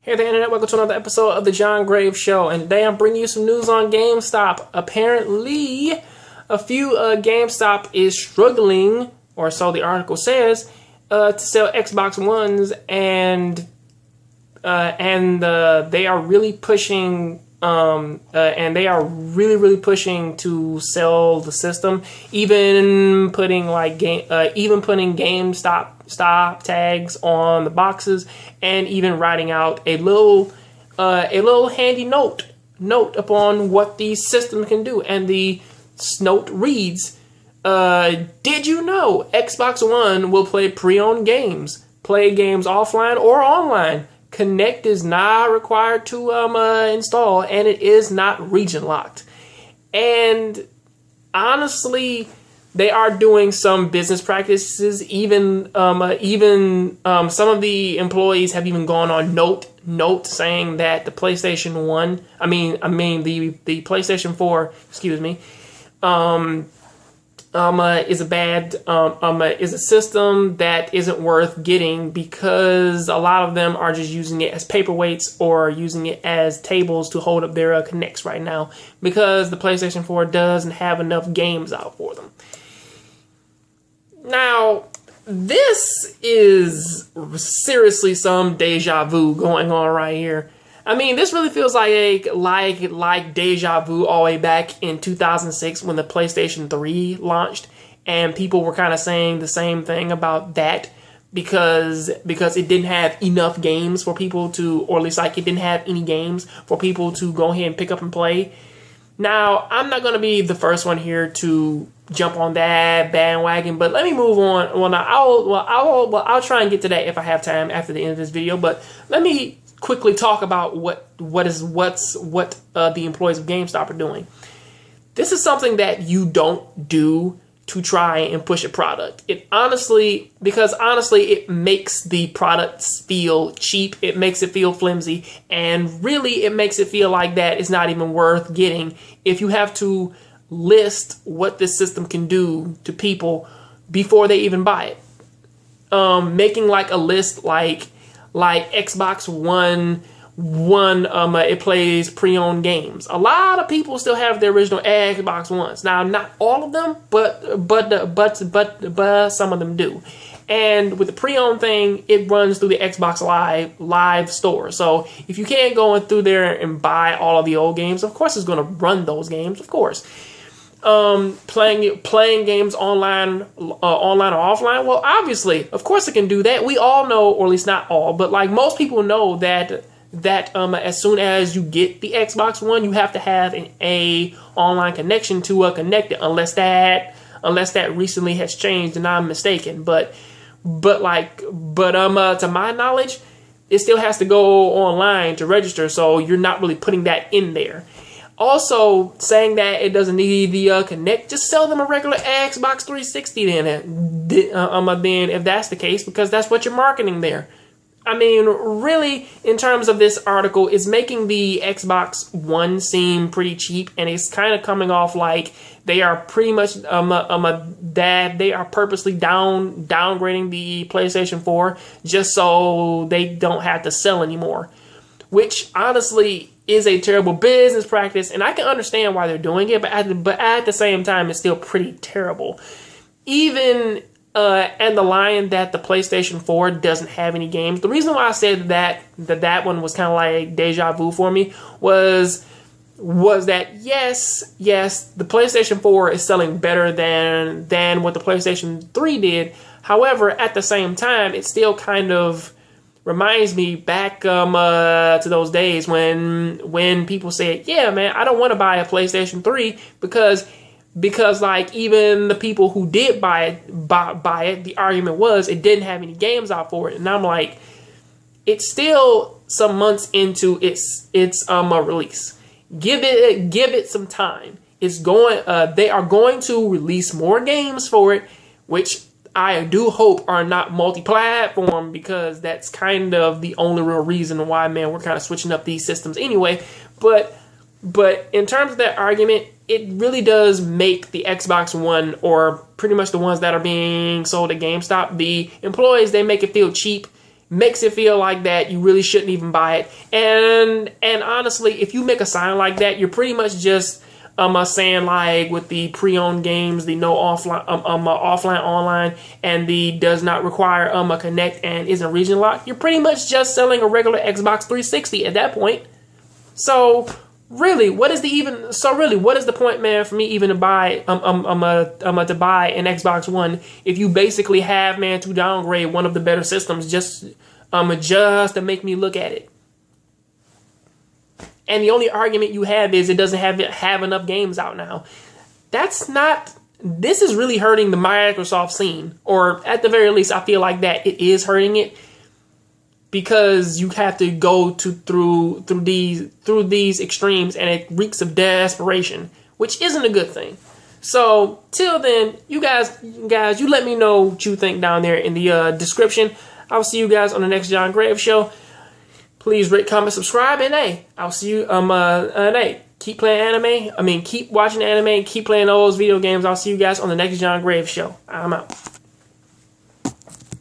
Hey there, Internet. Welcome to another episode of the John Graves Show. And today I'm bringing you some news on GameStop. Apparently, a few GameStop is struggling, or so the article says, to sell Xbox Ones, and they are really pushing. They are really pushing to sell the system, even putting GameStop tags on the boxes, and even writing out a little handy note upon what the system can do. And the note reads, "Did you know Xbox One will play pre-owned games, play games offline or online? Connect is not required to install, and it is not region locked." And honestly, they are doing some business practices. Even some of the employees have even gone on note saying that the PlayStation 1, the PlayStation 4, excuse me, is a system that isn't worth getting, because a lot of them are just using it as paperweights or using it as tables to hold up their Kinects right now, because the PlayStation 4 doesn't have enough games out for them. Now, this is seriously some deja vu going on right here. I mean, this really feels like deja vu all the way back in 2006 when the PlayStation 3 launched, and people were kind of saying the same thing about that because it didn't have enough games for people to, or at least it didn't have any games for people to go ahead and pick up and play. Now, I'm not going to be the first one here to jump on that bandwagon, but let me move on. I'll try and get to that if I have time after the end of this video. But let me quickly talk about what the employees of GameStop are doing. This is something that you don't do to try and push a product. It honestly makes the products feel cheap. It makes it feel flimsy, and really it makes it feel like that it's not even worth getting if you have to list what this system can do to people before they even buy it. Making a list like Xbox One, it plays pre-owned games. A lot of people still have the original Xbox Ones. Now, not all of them, but some of them do. And with the pre-owned thing, it runs through the Xbox Live store. So if you can't go in through there and buy all of the old games, of course it's going to run those games, of course. Playing games online or offline, well, obviously, of course it can do that. We all know, or at least not all, but most people know that as soon as you get the Xbox One, you have to have a online connection to connect it, unless that recently has changed and I'm mistaken. But to my knowledge, it still has to go online to register, so you're not really putting that in there. Also, saying that it doesn't need the Connect, just sell them a regular Xbox 360 then if that's the case, because that's what you're marketing there. I mean, really, in terms of this article, it's making the Xbox One seem pretty cheap, and it's kind of coming off like they are pretty much that they are purposely downgrading the PlayStation 4 just so they don't have to sell anymore, which honestly is a terrible business practice, and I can understand why they're doing it, but at the same time, it's still pretty terrible. Even and the line that the PlayStation 4 doesn't have any games. The reason why I said that one was kind of like deja vu for me was that yes, the PlayStation 4 is selling better than what the PlayStation 3 did. However, at the same time, it still kind of reminds me back to those days when people said, "Yeah, man, I don't want to buy a PlayStation 3 because even the people who did buy it, the argument was it didn't have any games out for it." And I'm like, it's still some months into its release. Give it some time. They are going to release more games for it, which I do hope are not multi-platform, because that's kind of the only real reason why, man, we're kind of switching up these systems anyway. But in terms of that argument, it really does make the Xbox One, or pretty much the ones that are being sold at GameStop, the employees, they make it feel cheap makes it feel like that you really shouldn't even buy it. And honestly, if you make a sign like that, you're pretty much just saying, like, with the pre-owned games, the no offline offline online, and the does not require a connect and isn't region locked, you're pretty much just selling a regular Xbox 360 at that point. So really, what is the point, man, for me even to buy to buy an Xbox One if you basically have, man, to downgrade one of the better systems just to make me look at it? And the only argument you have is it doesn't have enough games out now. This is really hurting the Microsoft scene, or at the very least, I feel like that it is hurting it, because you have to go through these extremes, and it reeks of desperation, which isn't a good thing. So till then, you guys, you let me know what you think down there in the description. I'll see you guys on the next John Graves show. Please rate, comment, subscribe, and hey, I'll see you. Hey, keep playing anime. Keep watching anime. Keep playing those video games. I'll see you guys on the next John Graves show. I'm out.